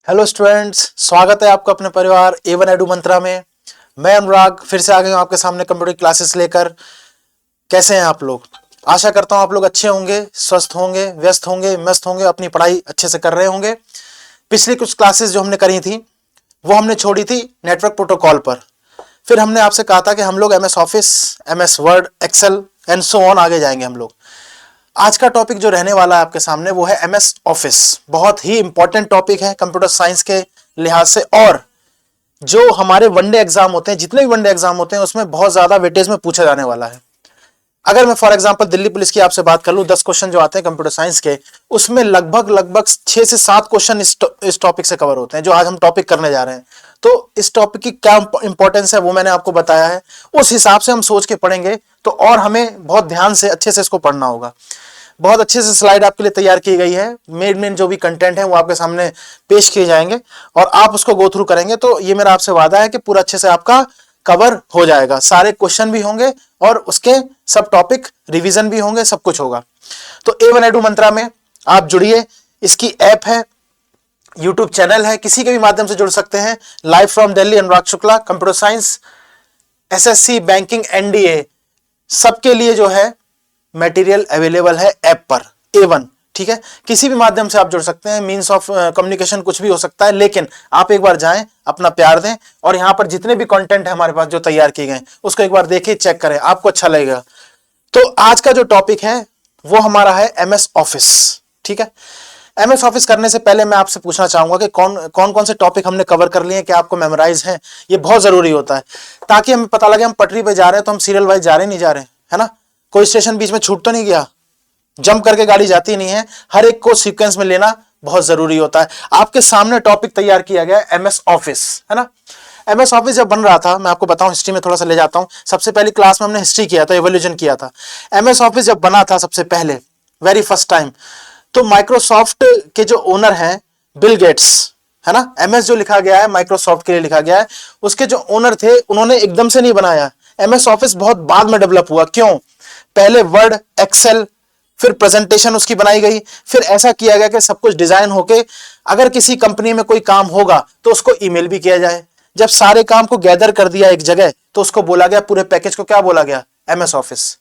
Hello students, स्वागत है आपका अपने परिवार A1 एडू मंत्रा में। मैं अनुराग फिर से आ गया हूँ आपके सामने कंप्यूटर क्लासेस लेकर। कैसे हैं आप लोग? आशा करता हूँ आप लोग अच्छे होंगे, स्वस्थ होंगे, व्यस्त होंगे, मस्त होंगे, अपनी पढ़ाई अच्छे से कर रहे होंगे। पिछली कुछ क्लासेस जो हमने करी थी वो हमने छोड़ी थी नेटवर्क प्रोटोकॉल पर। फिर हमने आपसे कहा था कि हम लोग MS Office, MS Word, Excel and so on आगे जाएंगे हम लोग। आज का टॉपिक जो रहने वाला है आपके सामने वो है MS ऑफिस। बहुत ही इंपॉर्टेंट टॉपिक है कंप्यूटर साइंस के लिहाज से, और जो हमारे वनडे एग्जाम होते हैं, जितने भी वनडे एग्जाम होते हैं, उसमें बहुत ज्यादा वेटेज में पूछा जाने वाला है। अगर मैं फॉर एग्जांपल दिल्ली पुलिस की आपसे बात कर लूं, 10 क्वेश्चन जो आते हैं कंप्यूटर साइंस के, उसमें लगभग 6 से 7 क्वेश्चन इस टॉपिक से कवर होते हैं जो आज हम टॉपिक करने जा रहे हैं। तो इस टॉपिक की क्या इंपॉर्टेंस है वो मैंने आपको बताया है, उस हिसाब से हम सोच के पढ़ेंगे तो और हमें बहुत ध्यान से अच्छे से इसको पढ़ना होगा। बहुत अच्छे से स्लाइड आपके लिए तैयार की गई है। मेन जो भी कंटेंट है वो आपके सामने पेश किए जाएंगे और आप उसको गो थ्रू करेंगे तो ये मेरा आपसे वादा है कि पूरा अच्छे से आपका कवर हो जाएगा। सारे क्वेश्चन भी होंगे और उसके सब टॉपिक रिवीजन भी होंगे, सब कुछ होगा। तो A1 एडू मंत्रा में आप जुड़िए। इसकी ऐप है, यूट्यूब चैनल है, किसी के भी माध्यम से जुड़ सकते हैं। Live from Delhi, Anurag Shukla, computer science, SSC, banking, NDA सबके लिए जो है मटेरियल अवेलेबल है ऐप पर A1। ठीक है, किसी भी माध्यम से आप जुड़ सकते हैं, मींस ऑफ कम्युनिकेशन कुछ भी हो सकता है, लेकिन आप एक बार जाएं, अपना प्यार दें और यहां पर जितने भी कंटेंट है हमारे पास जो तैयार किए गए उसको एक बार देखिए, चेक करें, आपको अच्छा लगेगा। तो आज का जो टॉपिक है वो हमारा है MS ऑफिस। ठीक है, MS ऑफिस करने से पहले मैं आपसे पूछना चाहूंगा कि कौन से टॉपिक हमने कवर कर लिए हैं, कि आपको मेमोराइज है। ये बहुत जरूरी होता है ताकि हमें पता लगे हम पटरी पे जा रहे हैं तो हम सीरियल वाइज जा रहे नहीं जा रहे, है ना। कोई स्टेशन बीच में छूट तो नहीं गया, जंप करके गाड़ी जाती नहीं है। हर एक को सीक्वेंस में लेना बहुत जरूरी होता है। आपके सामने टॉपिक तैयार किया गया है MS ऑफिस, है ना। MS ऑफिस जब बन रहा था, मैं आपको बताऊं, हिस्ट्री में थोड़ा सा ले जाता हूं। सबसे पहली क्लास में हमने हिस्ट्री किया था, एवोल्यूशन किया था। MS ऑफिस जब बना था सबसे पहले, वेरी फर्स्ट टाइम, तो माइक्रोसॉफ्ट के जो ओनर हैं बिल गेट्स, है ना, MS जो लिखा गया है माइक्रोसॉफ्ट के लिए लिखा गया है, उसके जो ओनर थे उन्होंने एकदम से नहीं बनाया। MS ऑफिस बहुत बाद में डेवलप हुआ। क्यों? पहले वर्ड, एक्सेल, फिर प्रेजेंटेशन उसकी बनाई गई, फिर ऐसा किया गया कि सब कुछ डिजाइन होके अगर किसी कंपनी में कोई काम होगा तो उसको ईमेल भी किया जाए। जब सारे काम को गैदर कर दिया एक जगह तो उसको बोला गया, पूरे पैकेज को क्या बोला गया? MS office.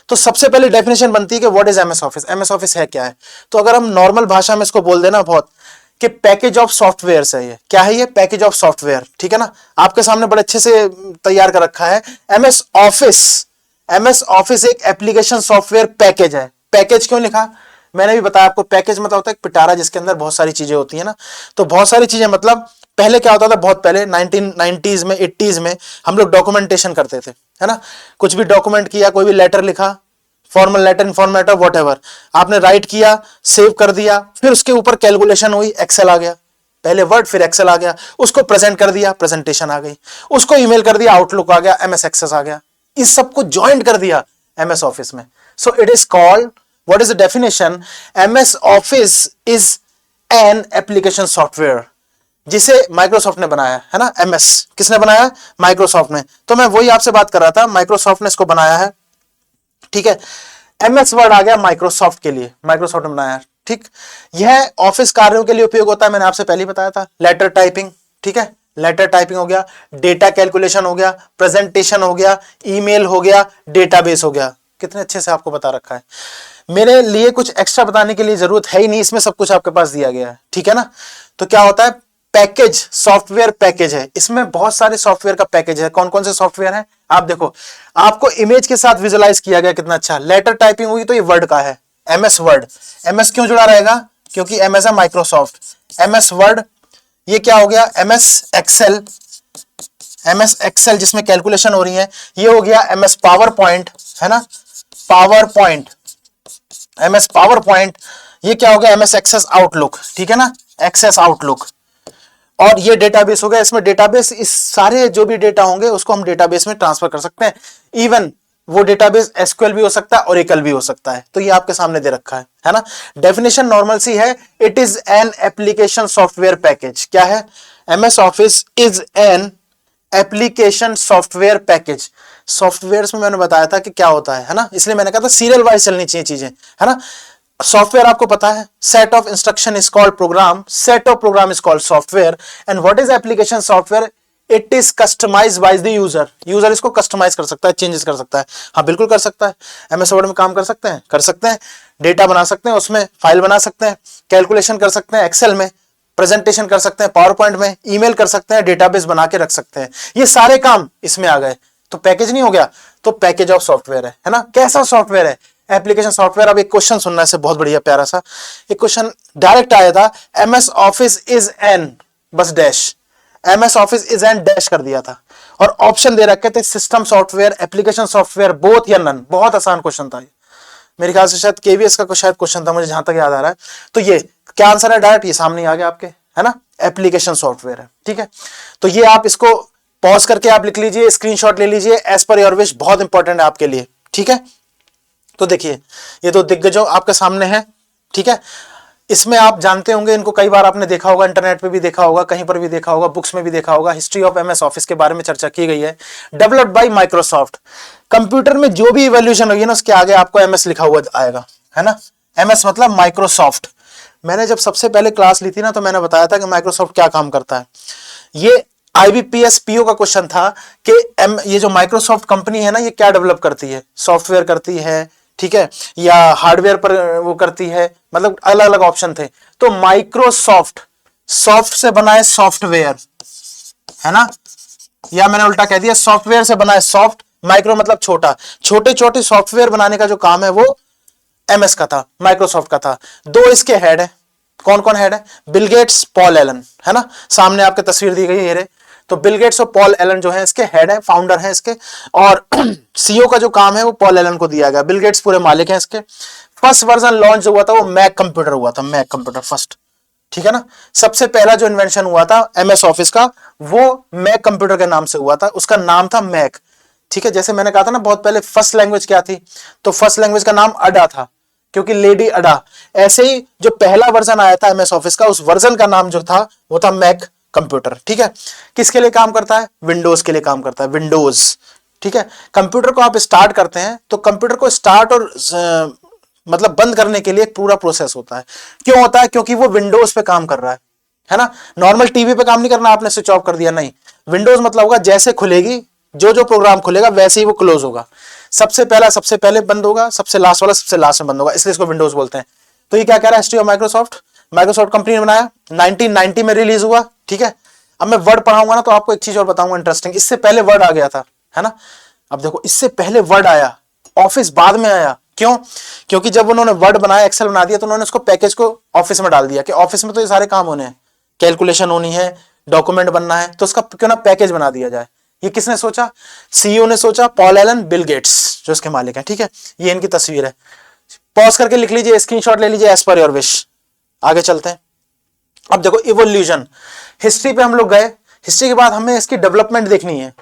तो सबसे पहले डेफिनेशन बनती है कि what is MS Office. MS office है क्या है? तो अगर हम नॉर्मल भाषा में इसको बोल देना बहुत, कि पैकेज ऑफ सॉफ्टवेयर है। ये क्या है? ये पैकेज ऑफ सॉफ्टवेयर। ठीक है ना, आपके सामने बड़े अच्छे से तैयार कर रखा है MS ऑफिस। MS ऑफिस एक एप्लीकेशन सॉफ्टवेयर पैकेज है। पैकेज क्यों लिखा? मैंने भी बताया आपको, पैकेज मतलब होता है पिटारा जिसके अंदर बहुत सारी चीजें होती है ना। तो बहुत सारी चीजें मतलब पहले क्या होता था, बहुत पहले 1990s में, 80s में हम लोग डॉक्यूमेंटेशन करते थे, है ना। कुछ भी डॉक्यूमेंट किया, कोई भी लेटर लिखा, formal letter, informal letter, whatever, आपने राइट किया, सेव कर दिया, फिर उसके ऊपर कैलकुलेशन हुई, एक्सेल आ गया। पहले वर्ड फिर एक्सेल आ गया, उसको प्रेजेंट कर दिया, प्रेजेंटेशन आ गई, उसको ईमेल कर दिया, आउटलुक आ गया, MS एक्सेस आ गया। इस सबको ज्वाइंट कर दिया MS ऑफिस में। So it is called, what is the definition? MS office is an application software जिसे माइक्रोसॉफ्ट ने बनाया है ना। MS किसने बनाया? माइक्रोसॉफ्ट ने। तो मैं वही आपसे बात कर रहा था, माइक्रोसॉफ्ट ने इसको बनाया है। ठीक है, MS वर्ड आ गया माइक्रोसॉफ्ट के लिए, माइक्रोसॉफ्ट ने बनाया है। ठीक, यह ऑफिस कार्यों के लिए उपयोग होता है, मैंने आपसे पहले ही बताया था। लेटर टाइपिंग, ठीक है, लेटर टाइपिंग हो गया, डेटा कैलकुलेशन हो गया, प्रेजेंटेशन हो गया, ईमेल हो गया, डेटाबेस हो गया। कितने अच्छे से आपको बता रखा है। मेरे लिए कुछ एक्स्ट्रा बताने की लिए जरूरत है ही नहीं, इसमें सब कुछ आपके पास दिया गया है। ठीक है ना। तो क्या होता है? पैकेज, सॉफ्टवेयर पैकेज है। इसमें बहुत सारे सॉफ्टवेयर का पैकेज है। कौन कौन से सॉफ्टवेयर है आप देखो, आपको इमेज के साथ विजुलाइज किया गया, कितना अच्छा। लेटर टाइपिंग हुई तो ये वर्ड का है, MS वर्ड। MS क्यों जुड़ा रहेगा? क्योंकि MS है माइक्रोसॉफ्ट। MS वर्ड, ये क्या हो गया? MS एक्सेल, MS एक्सेल जिसमें कैलकुलेशन हो रही है, ये हो गया MS पावर पॉइंट, है ना, power point, MS power point. ये क्या हो गया? MS एक्सेस आउटलुक, ठीक है ना, एक्सेस आउटलुक। और ये डेटाबेस हो गया। इसमें डेटाबेस, इस सारे जो भी डेटा होंगे उसको हम डेटाबेस में ट्रांसफर कर सकते हैं। इवन वो डेटाबेस SQL भी हो सकता है, Oracle भी हो सकता है। तो ये आपके सामने दे रखा है ना। डेफिनेशन नॉर्मल सी है, it is an application software package. क्या है? MS office is an application software package. Software में मैंने बताया था कि क्या होता है ना, इसलिए मैंने कहा था सीरियल वाइज चलनी चाहिए चीजें, है ना। सॉफ्टवेयर आपको पता है, set of instruction is called program, set of program is called software, and what is application software? It is customised by the user. User इसको कस्टमाइज कर सकता है, चेंजेस कर सकता है। हाँ बिल्कुल कर सकता है। एमएस वर्ड में काम कर सकते हैं, कर सकते हैं। डेटा बना सकते हैं, उसमें फाइल बना सकते हैं, कैलकुलेशन कर सकते हैं एक्सेल में, प्रेजेंटेशन कर सकते हैं पावर पॉइंट में, ईमेल कर सकते हैं, डेटाबेस बना के रख सकते हैं। ये सारे काम इसमें आ गए, तो पैकेज नहीं हो गया, तो पैकेज ऑफ सॉफ्टवेयर है ना। कैसा सॉफ्टवेयर है? Application software. अब एक क्वेश्चन सुनना है, बहुत बढ़िया प्यारा सा एक क्वेश्चन डायरेक्ट आया था, एमएस ऑफिस इज एन बस dash, MS office is an dash कर दिया था, और ऑप्शन दे रखे थे system software, application software, both या नन। बहुत आसान क्वेश्चन था ये, मेरे ख्याल से शायद केवीएस का शायद क्वेश्चन था, मुझे जहां तक याद आ रहा है। तो ये क्या आंसर है? डायरेक्ट ये सामने आ गया आपके, है ना, एप्लीकेशन सॉफ्टवेयर है। ठीक है, तो ये आप इसको पॉज करके आप लिख लीजिए, स्क्रीनशॉट ले लीजिए, एज पर योर विश, बहुत इंपॉर्टेंट है आपके लिए। ठीक है, तो देखिए ये दो दिग्गजों आपके सामने हैं। ठीक है, इसमें आप जानते होंगे, इनको कई बार आपने देखा होगा, इंटरनेट पे भी देखा होगा, कहीं पर भी देखा होगा, बुक्स में भी देखा होगा। हिस्ट्री ऑफ एमएस ऑफिस के बारे में चर्चा की गई है। Developed by Microsoft. कंप्यूटर में जो भी इवोल्यूशन होगी ना, उसके आगे आपको एमएस लिखा हुआ आएगा, है ना। एमएस मतलब माइक्रोसॉफ्ट। मैंने जब सबसे पहले क्लास ली थी ना, तो मैंने बताया था कि माइक्रोसॉफ्ट क्या काम करता है। ये आईबीपीएस पीओ का क्वेश्चन था कि ये जो माइक्रोसॉफ्ट कंपनी है ना, ये क्या डेवलप करती है? सॉफ्टवेयर करती है, ठीक है, या हार्डवेयर पर वो करती है, मतलब अलग अलग ऑप्शन थे। तो माइक्रोसॉफ्ट, सॉफ्ट से बना है सॉफ्टवेयर, है ना, या मैंने उल्टा कह दिया, सॉफ्टवेयर से बना है सॉफ्ट, माइक्रो मतलब छोटा, छोटे छोटे सॉफ्टवेयर बनाने का जो काम है वो एमएस का था, माइक्रोसॉफ्ट का था। दो इसके हेड है, कौन कौन हेड है? बिल गेट्स, पॉल एलन, है ना, सामने आपके तस्वीर दी गई है। तो बिल गेट्स और पॉल एलन जो है इसके हेड है, फाउंडर है इसके, और सीईओ का जो काम है वो पॉल एलन को दिया गया। बिल गेट्स पूरे मालिक हैं इसके। फर्स्ट वर्जन लॉन्च हुआ था वो मैक कंप्यूटर हुआ था, मैक कंप्यूटर फर्स्ट। ठीक है ना, सबसे पहला जो इन्वेंशन हुआ था एमएस ऑफिस का, वो मैक कंप्यूटर के नाम से हुआ था, उसका नाम था मैक। ठीक है, जैसे मैंने कहा था ना बहुत पहले, फर्स्ट लैंग्वेज क्या थी? तो फर्स्ट लैंग्वेज का नाम अडा था, क्योंकि लेडी अडा। ऐसे ही जो पहला वर्जन आया था एमएस ऑफिस का, उस वर्जन का नाम जो था वो था मैक कंप्यूटर। ठीक है, किसके लिए काम करता है? विंडोज के लिए काम करता है, विंडोज। ठीक है, कंप्यूटर को आप स्टार्ट करते हैं तो कंप्यूटर को स्टार्ट और मतलब बंद करने के लिए एक पूरा प्रोसेस होता है। क्यों होता है? क्योंकि वो विंडोज पे काम कर रहा है ना। नॉर्मल टीवी पे काम नहीं करना, आपने स्विच ऑफ कर दिया, नहीं। विंडोज मतलब होगा जैसे खुलेगी, जो जो प्रोग्राम खुलेगा वैसे ही वो क्लोज होगा। सबसे पहला सबसे पहले बंद होगा, सबसे लास्ट वाला सबसे लास्ट में बंद होगा, इसलिए इसको विंडोज बोलते हैं। तो ये क्या कह रहा है? History of Microsoft, Microsoft company ने बनाया, 1990 में रिलीज हुआ। ठीक है, अब मैं वर्ड पढ़ाऊंगा ना तो आपको एक चीज और बताऊंगा इंटरेस्टिंग। इससे पहले वर्ड आ गया था, है ना। अब देखो, इससे पहले वर्ड आया, ऑफिस बाद में आया। क्यों? क्योंकि जब उन्होंने वर्ड बनाया, एक्सेल बना दिया, तो उन्होंने उसको पैकेज को ऑफिस में डाल दिया कि ऑफिस में तो ये सारे काम होने हैं, कैलकुलेशन होनी है, डॉक्यूमेंट बनना है, तो उसका क्यों ना पैकेज बना दिया जाए। ये किसने सोचा? सीईओ ने सोचा, पॉल एलन, बिल गेट्स जो इसके मालिक हैं। ठीक है, ये इनकी तस्वीर है, पॉज करके लिख लीजिए, स्क्रीनशॉट ले लीजिए, एज पर योर विश। आगे चलते हैं। अब देखो इवोल्यूशन, हिस्ट्री पे हम लोग गए, हिस्ट्री के बाद हमें इसकी डेवलपमेंट देखनी है।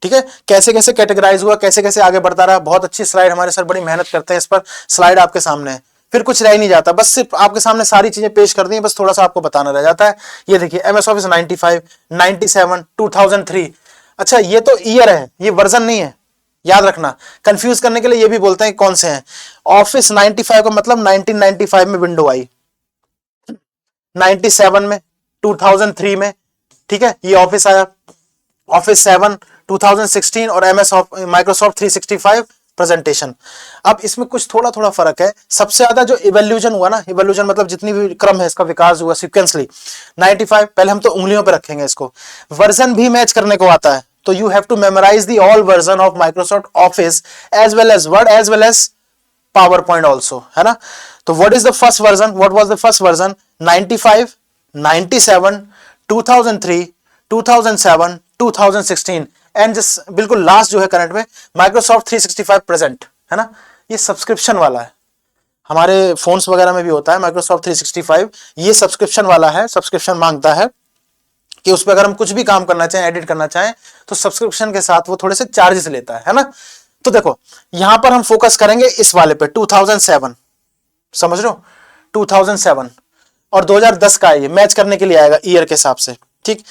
ठीक है, कैसे कैसे कैटेगराइज हुआ, कैसे कैसे आगे बढ़ता रहा। बहुत अच्छी स्लाइड, हमारे सर बड़ी मेहनत करते हैं इस पर, स्लाइड आपके सामने है, फिर कुछ रह नहीं जाता, बस सिर्फ आपके सामने सारी चीजें पेश कर दी, बस थोड़ा सा आपको बताना रह जाता है। ये देखिए, एमएस ऑफिस 95, 97, 2003। अच्छा, ये तो ईयर है, ये वर्जन नहीं है, याद रखना। कंफ्यूज करने के लिए ये भी बोलते हैं कौन से हैं। ऑफिस 95 का मतलब 1995 में विंडो आई, 97 में, 2003 में। ठीक है, ये ऑफिस आया, ऑफिस 7 2016, और एमएस माइक्रोसॉफ्ट 365 प्रेजेंटेशन। अब इसमें कुछ थोड़ा थोड़ा फर्क है। सबसे ज्यादा जो इवोल्यूशन हुआ ना, इवोल्यूशन मतलब जितनी भी क्रम है इसका विकास हुआ सीक्वेंसली, 95। पहले हम तो उंगलियों पे रखेंगे इसको, वर्जन भी मैच करने को आता है, तो you have to memorize the all version of Microsoft Office as well as Word as well as PowerPoint also, है ना। तो what is the first version? What was the first version? 95, 97, 2003, 2007, 2016, and just बिल्कुल last जो है current में Microsoft 365 present, है ना। ये सब्सक्रिप्शन वाला है, हमारे फोन्स वगैरह में भी होता है माइक्रोसॉफ्ट 365, ये सब्सक्रिप्शन वाला है। सब्सक्रिप्शन मांगता है कि उस पर अगर हम कुछ भी काम करना चाहें, एडिट करना चाहें, तो सब्सक्रिप्शन के साथ वो थोड़े से चार्जेस लेता है ना। तो देखो, यहां पर हम फोकस करेंगे इस वाले पे, 2007, समझ रहे हो, 2007 और 2010 का ये मैच करने के लिए आएगा ईयर के हिसाब से। ठीक,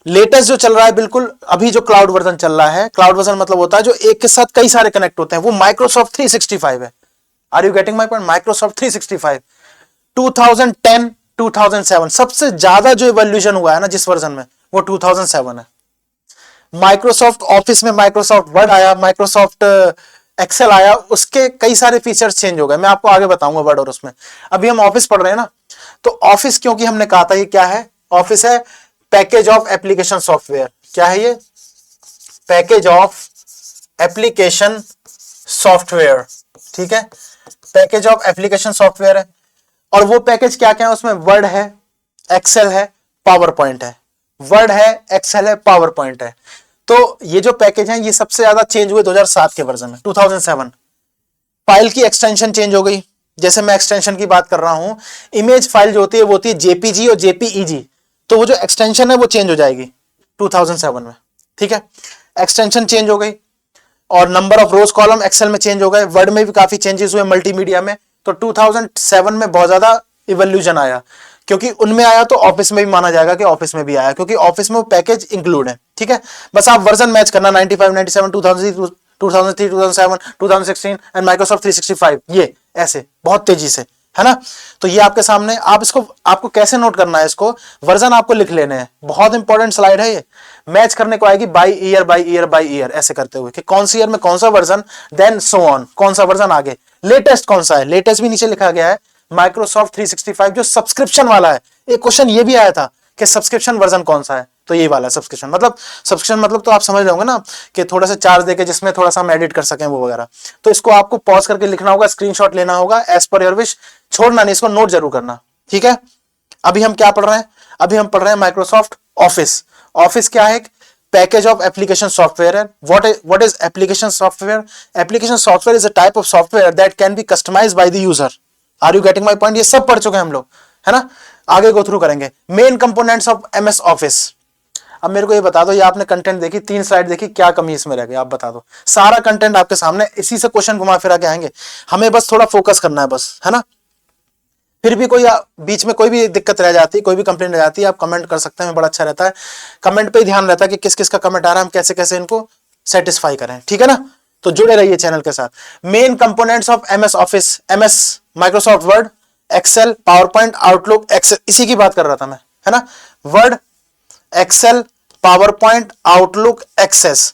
लेटेस्ट जो चल रहा है बिल्कुल अभी, जो क्लाउड वर्जन चल रहा है, क्लाउड वर्जन मतलब होता है जो एक के साथ कई सारे कनेक्ट होते हैं, वो माइक्रोसॉफ्ट 365 है। Are you getting my point? Microsoft 365 2010 2007 सबसे ज्यादा जो इवोल्यूशन हुआ है ना जिस वर्जन में, वो 2007 है। माइक्रोसॉफ्ट ऑफिस में माइक्रोसॉफ्ट वर्ड आया, माइक्रोसॉफ्ट एक्सेल आया, उसके कई सारे फीचर्स चेंज हो गए, मैं आपको आगे बताऊंगा वर्ड और उसमें। अभी हम ऑफिस पढ़ रहे हैं ना, तो ऑफिस क्योंकि हमने कहा था ये क्या है, ऑफिस है पैकेज ऑफ एप्लीकेशन सॉफ्टवेयर। क्या है ये? पैकेज ऑफ एप्लीकेशन सॉफ्टवेयर, ठीक है, पैकेज ऑफ एप्लीकेशन सॉफ्टवेयर है। और वो पैकेज क्या क्या है उसमें? वर्ड है, एक्सेल है, पावर पॉइंट है। वर्ड है, एक्सेल है, पावर पॉइंट है। तो ये जो पैकेज है ये सबसे ज्यादा चेंज हुए 2007 के वर्जन में, 2007। फाइल की एक्सटेंशन चेंज हो गई, जैसे मैं एक्सटेंशन की बात कर रहा हूं, इमेज फाइल जो होती है वो होती है जेपीजी और जेपीईजी, तो वो जो एक्सटेंशन है वो चेंज हो जाएगी 2007 में, ठीक है। एक्सटेंशन चेंज हो गई और number of rows column Excel में चेंज हो गए। वर्ड में भी काफी चेंजेस हुए, मल्टीमीडिया में। तो 2007 में बहुत ज्यादा इवोल्यूशन आया, क्योंकि उनमें आया तो ऑफिस में भी माना जाएगा कि ऑफिस में भी आया, क्योंकि ऑफिस में वो पैकेज इंक्लूड है, ठीक है। बस आप वर्जन मैच करना 95, 97, 2003, 2007, 2016 एंड माइक्रोसॉफ्ट 365, ये ऐसे बहुत तेजी से, है ना। तो ये आपके सामने, आप इसको, आपको कैसे नोट करना है इसको, वर्जन आपको लिख लेने हैं। बहुत इंपॉर्टेंट स्लाइड है ये, मैच करने को आएगी by year by year by year, ऐसे करते हुए कि कौन सी ईयर में कौन सा वर्जन, देन सो ऑन, कौन सा वर्जन आगे, लेटेस्ट कौन सा है। लेटेस्ट भी नीचे लिखा गया है, माइक्रोसॉफ्ट 365 जो सब्सक्रिप्शन वाला है। एक क्वेश्चन ये भी आया था कि सब्सक्रिप्शन वर्जन कौन सा है, तो ये वाला सब्सक्रिप्शन मतलब, सब्सक्रिप्शन मतलब तो आप समझ लोगे ना कि थोड़ा सा चार्ज देके जिसमें थोड़ा सा हम एडिट कर सकें वो वगैरह। तो इसको आपको पॉज करके लिखना होगा, स्क्रीनशॉट लेना होगा, एज पर योर विश, छोड़ना नहीं, इसको नोट जरूर करना, ठीक है। अभी हम क्या पढ़ रहे हैं? अभी हम पढ़ रहे हैं माइक्रोसॉफ्ट ऑफिस। ऑफिस क्या है? पैकेज ऑफ एप्लीकेशन सॉफ्टवेयर है। What is application software? Application software is a type of software that can be customized by the user. Are you getting my point? ये सब पढ़ चुके हैं हम लोग, है ना। आगे गो थ्रू करेंगे। Main components of MS office. अब मेरे को ये बता दो, ये आपने कंटेंट देखी, 3 स्लाइड देखी, क्या कमी इसमें रह गई आप बता दो। सारा कंटेंट आपके सामने, इसी से क्वेश्चन घुमा फिरा के आएंगे, हमें बस थोड़ा फोकस करना है बस, है ना। फिर भी कोई बीच में कोई भी दिक्कत रह जाती है, कोई भी कंप्लेंट रह जाती है, आप कमेंट कर सकते हैं, बड़ा अच्छा रहता है। कमेंट पे ही ध्यान रहता है कि किस किस का कमेंट आ रहा है, हम कैसे कैसे इनको सेटिस्फाई करें, ठीक है ना। तो जुड़े रहिए चैनल के साथ। Main components of MS Office, MS Microsoft Word, Excel, PowerPoint, Outlook, Excel, इसी की बात कर रहा था मैं, है ना। Word, Excel, PowerPoint, Outlook, Access.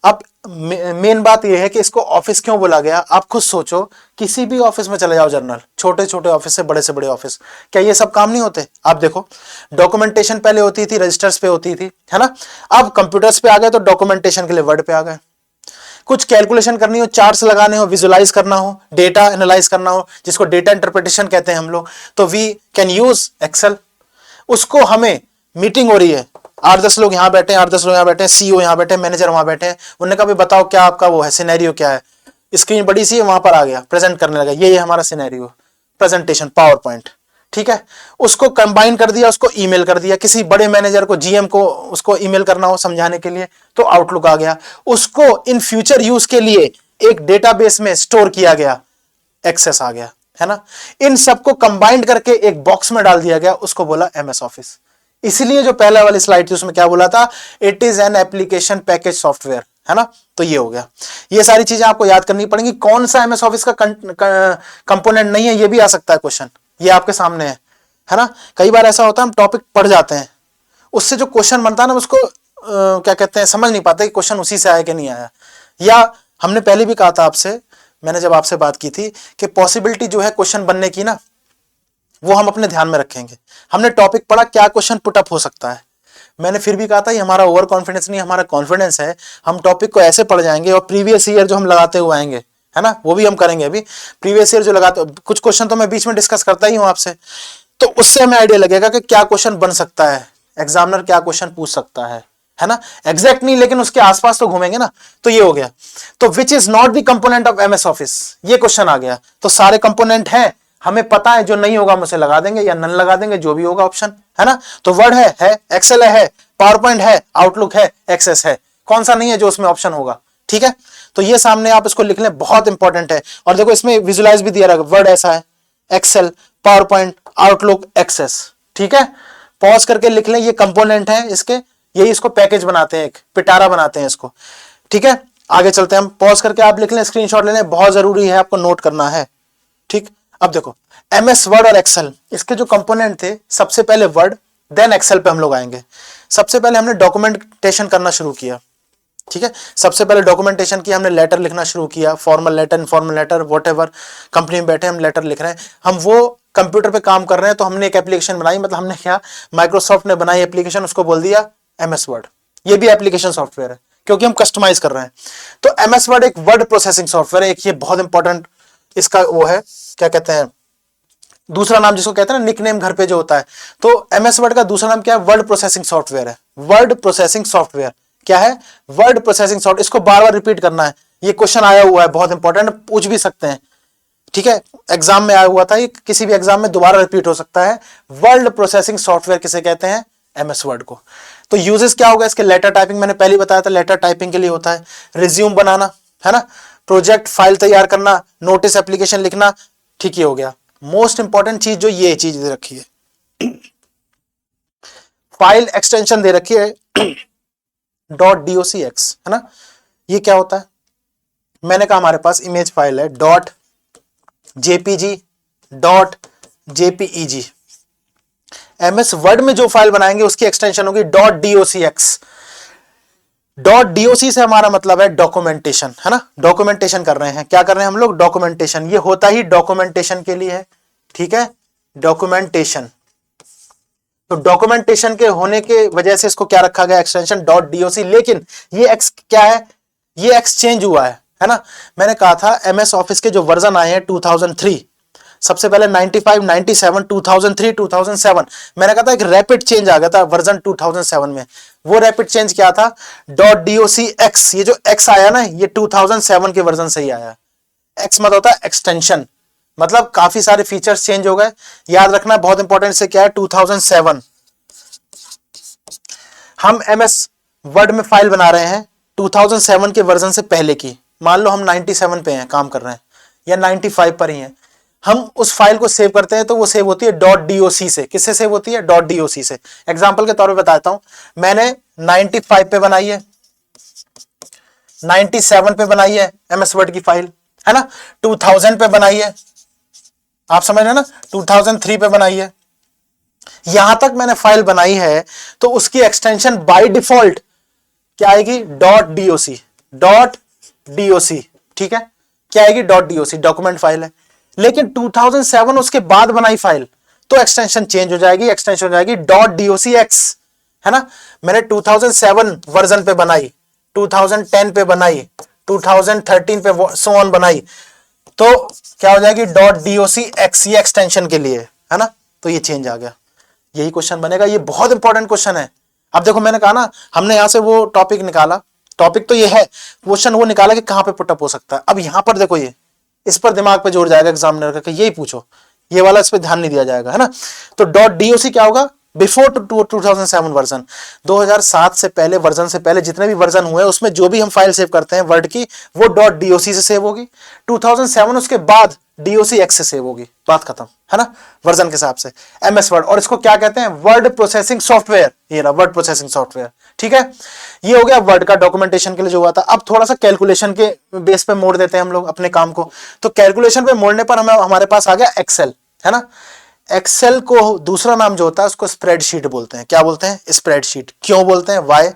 अब मेन बात यह है कि इसको ऑफिस क्यों बोला गया, आप खुद सोचो। किसी भी ऑफिस में चले जाओ, जर्नल, छोटे छोटे ऑफिस से बड़े ऑफिस, क्या ये सब काम नहीं होते? आप देखो, डॉक्यूमेंटेशन पहले होती थी, रजिस्टर्स पे होती थी, है ना। अब कंप्यूटर्स पे आ गए तो डॉक्यूमेंटेशन के लिए वर्ड पे आ गए। कुछ कैलकुलेशन करनी हो, चार्ट्स लगाने हो, विजुअलाइज करना हो, डेटा एनालाइज करना हो, जिसको डेटा इंटरप्रिटेशन कहते हैं हम लोग, तो वी कैन यूज एक्सेल। उसको हमें मीटिंग हो रही है, 8-10 लोग यहाँ बैठे हैं, 8-10 लोग यहाँ बैठे हैं, सीईओ यहाँ बैठे हैं, मैनेजर वहां बैठे हैं, उन्होंने कहा भी बताओ क्या आपका वो है, सिनेरियो क्या है। स्क्रीन बड़ी सी है, वहां पर आ गया, प्रेजेंट करने लगा, ये हमारा सिनेरियो, प्रेजेंटेशन, पावर पॉइंट, ठीक है। उसको कंबाइन कर दिया, उसको ईमेल कर दिया, किसी बड़े मैनेजर को, जीएम को उसको ईमेल करना हो समझाने के लिए, तो आउटलुक आ गया। उसको इन फ्यूचर यूज के लिए एक डेटाबेस में स्टोर किया गया, एक्सेस आ गया, है ना। इन सबको कंबाइंड करके एक बॉक्स में डाल दिया गया, उसको बोला एमएस ऑफिस। इसलिए जो पहला वाली स्लाइड थी उसमें क्या बोला था, it is an application package software, है ना। तो ये हो गया, ये सारी चीजें आपको याद करनी पड़ेंगी। कौन सा एमएस ऑफिस का कंपोनेंट नहीं है, ये भी आ सकता है क्वेश्चन, ये आपके सामने है ना। कई बार ऐसा होता है हम टॉपिक पढ़ जाते हैं, उससे जो क्वेश्चन बनता है ना उसको क्या कहते हैं, समझ नहीं पाते कि क्वेश्चन उसी से आया कि नहीं आया। या हमने पहले भी कहा था आपसे, मैंने जब आपसे बात की थी कि पॉसिबिलिटी जो है क्वेश्चन बनने की ना, वो हम अपने ध्यान में रखेंगे। हमने टॉपिक पढ़ा, क्या क्वेश्चन पुटअप हो सकता है। मैंने फिर भी कहा था ये हमारा ओवर कॉन्फिडेंस नहीं, हमारा कॉन्फिडेंस है। हम टॉपिक को ऐसे पढ़ जाएंगे और प्रीवियस ईयर जो हम लगाते हुए आएंगे, है ना, वो भी हम करेंगे। अभी प्रीवियस ईयर जो लगाते, कुछ क्वेश्चन तो मैं बीच में डिस्कस करता ही हूं आपसे, तो उससे हमें आइडिया लगेगा कि क्या क्वेश्चन बन सकता है, एग्जामिनर क्या क्वेश्चन पूछ सकता है ना। एग्जैक्ट नहीं, लेकिन उसके आसपास तो घूमेंगे ना। तो ये हो गया। तो which is not the component of MS office, ये क्वेश्चन आ गया। तो सारे कंपोनेंट हैं, हमें पता है, जो नहीं होगा हम उसे लगा देंगे या नन लगा देंगे, जो भी होगा ऑप्शन, है ना। तो वर्ड है, एक्सेल है, पावर पॉइंट है, आउटलुक है, एक्सेस है, कौन सा नहीं है जो उसमें ऑप्शन होगा, ठीक है। तो ये सामने आप इसको लिख लें, बहुत इंपॉर्टेंट है। और देखो इसमें विजुअलाइज भी दिया रहेगा, वर्ड ऐसा है, Excel, PowerPoint, Outlook, Access, ठीक है। पॉज करके लिख लें, ये कंपोनेंट है इसके, यही इसको पैकेज बनाते हैं, एक पिटारा बनाते हैं इसको, ठीक है। आगे चलते हैं हम, पॉज करके आप लिख लें, स्क्रीनशॉट ले लें, बहुत जरूरी है, आपको नोट करना है। ठीक, अब देखो एमएस वर्ड और एक्सेल, इसके जो कंपोनेंट थे, सबसे पहले वर्ड देन एक्सेल पे हम लोग आएंगे। सबसे पहले हमने डॉक्यूमेंटेशन करना शुरू किया, ठीक है। सबसे पहले डॉक्यूमेंटेशन किया हमने, लेटर लिखना शुरू किया, formal letter, informal letter, whatever, company में बैठे हम लेटर लिख रहे हैं, हम वो कंप्यूटर पे काम कर रहे हैं, तो हमने एक एप्लीकेशन बनाई, मतलब हमने क्या, माइक्रोसॉफ्ट ने बनाई एप्लीकेशन, उसको बोल दिया एमएस वर्ड। ये भी एप्लीकेशन सॉफ्टवेयर है क्योंकि हम कस्टमाइज कर रहे हैं। तो एमएस वर्ड एक वर्ड प्रोसेसिंग सॉफ्टवेयर है, एक ये बहुत इंपॉर्टेंट इसका वो है, क्या कहते हैं, दूसरा नाम जिसको कहते हैं ना निकनेम घर पे जो होता है, तो एमएस वर्ड का दूसरा नाम क्या है, वर्ड प्रोसेसिंग सॉफ्टवेयर है। वर्ड प्रोसेसिंग सॉफ्टवेयर क्या है, वर्ड प्रोसेसिंग सॉफ्टवेयर। इसको बार बार रिपीट करना है, ये क्वेश्चन आया हुआ है, बहुत इंपॉर्टेंट, पूछ भी सकते हैं, ठीक है, एग्जाम में आया हुआ था, ये किसी भी एग्जाम में दोबारा रिपीट हो सकता है। वर्ड प्रोसेसिंग सॉफ्टवेयर किसे कहते हैं, एमएस वर्ड को। तो यूजेस क्या होगा इसके, लेटर टाइपिंग मैंने पहले बताया था, लेटर टाइपिंग के लिए होता है, रिज्यूम बनाना है ना, प्रोजेक्ट फाइल तैयार करना, नोटिस एप्लीकेशन लिखना, ठीक ही हो गया। मोस्ट इंपॉर्टेंट चीज जो ये चीज दे रखी है, फाइल एक्सटेंशन दे रखी है .docx, है ना, ये क्या होता है, मैंने कहा हमारे पास इमेज फाइल है .jpg .jpeg, एमएस वर्ड में जो फाइल बनाएंगे उसकी एक्सटेंशन होगी .docx। .doc से हमारा मतलब है डॉक्यूमेंटेशन, है ना, डॉक्यूमेंटेशन कर रहे हैं, क्या कर रहे हैं हम लोग, डॉक्यूमेंटेशन, ये होता ही डॉक्यूमेंटेशन के लिए है, ठीक है, डॉक्यूमेंटेशन। तो डॉक्यूमेंटेशन के होने के वजह से इसको क्या रखा गया, एक्सटेंशन .doc। लेकिन ये एक्स क्या है, ये एक्सचेंज हुआ है ना, मैंने कहा था एमएस ऑफिस के जो वर्जन आए हैं 2003, सबसे पहले 95, 97, 2003, 2007, मैंने कहा था एक रैपिड चेंज आ गया था वर्जन 2007 में। वो रैपिड चेंज क्या था, .docx, ये जो x आया ना, ये 2007 के वर्जन से ही आया। x मतलब होता है एक्सटेंशन, मतलब काफी सारे फीचर्स चेंज हो गए, याद रखना बहुत इंपॉर्टेंट से क्या है, 2007। हम एमएस वर्ड में फाइल बना रहे हैं 2007 के वर्जन से पहले की, मान लो हम 97 पे हैं, काम कर रहे हैं, या 95 पर ही हैं, हम उस फाइल को सेव करते हैं तो वो सेव होती है .doc से। किससे सेव होती है, .doc से। एग्जांपल के तौर पे बताता हूं, मैंने 95 पे बनाई है, 97 पे बनाई है एमएस वर्ड की फाइल, है ना, 2000 पे बनाई है, आप समझ रहे हैं ना, 2003 पे बनाई है, यहां तक मैंने फाइल बनाई है, तो उसकी एक्सटेंशन बाय डिफॉल्ट क्या आएगी, .doc, ठीक है, क्या आएगी, .doc, डॉक्यूमेंट फाइल है। लेकिन 2007 उसके बाद बनाई फाइल तो एक्सटेंशन चेंज हो जाएगी, एक्सटेंशन हो जाएगी .docx, है ना। मैंने 2007 वर्जन पे बनाई, 2010 पे बनाई, 2013 पे सो ऑन बनाई, तो क्या हो जाएगी, .docx, ये एक्सटेंशन के लिए है ना, तो ये चेंज आ गया, यही क्वेश्चन बनेगा। ये बहुत इंपॉर्टेंट क्वेश्चन है। अब देखो मैंने कहा ना, हमने यहां से वो टॉपिक निकाला, टॉपिक तो ये है, क्वेश्चन वो निकाला कि कहां पे पुटअप हो सकता है। अब यहां पर देखो, ये इस पर दिमाग पे जोर जाएगा एग्जामिनर का, यही पूछो, ये वाला इस पे ध्यान नहीं दिया जाएगा, है ना। तो .doc क्या होगा, बिफोर 2007 वर्जन, 2007 से पहले वर्जन से पहले जितने भी वर्जन हुए उसमें जो भी हम फाइल सेव करते हैं वर्ड की, वो .doc से सेव होगी। 2007 उसके बाद docx से सेव होगी, बात खत्म, है ना, वर्जन के हिसाब से एमएस वर्ड। और इसको क्या कहते हैं, वर्ड प्रोसेसिंग सॉफ्टवेयर, ये रहा वर्ड प्रोसेसिंग सॉफ्टवेयर, ठीक है। ये हो गया वर्ड का डॉक्यूमेंटेशन के लिए जो हुआ था। अब थोड़ा सा कैलकुलेशन के बेस पे मोड़ देते हैं हम लोग अपने काम को। तो कैलकुलेशन पे मोड़ने पर हमारे पास आ गया एक्सेल, है ना। एक्सेल को दूसरा नाम जो होता है उसको स्प्रेडशीट बोलते हैं। क्या बोलते हैं, स्प्रेडशीट। क्यों बोलते हैं, वाई,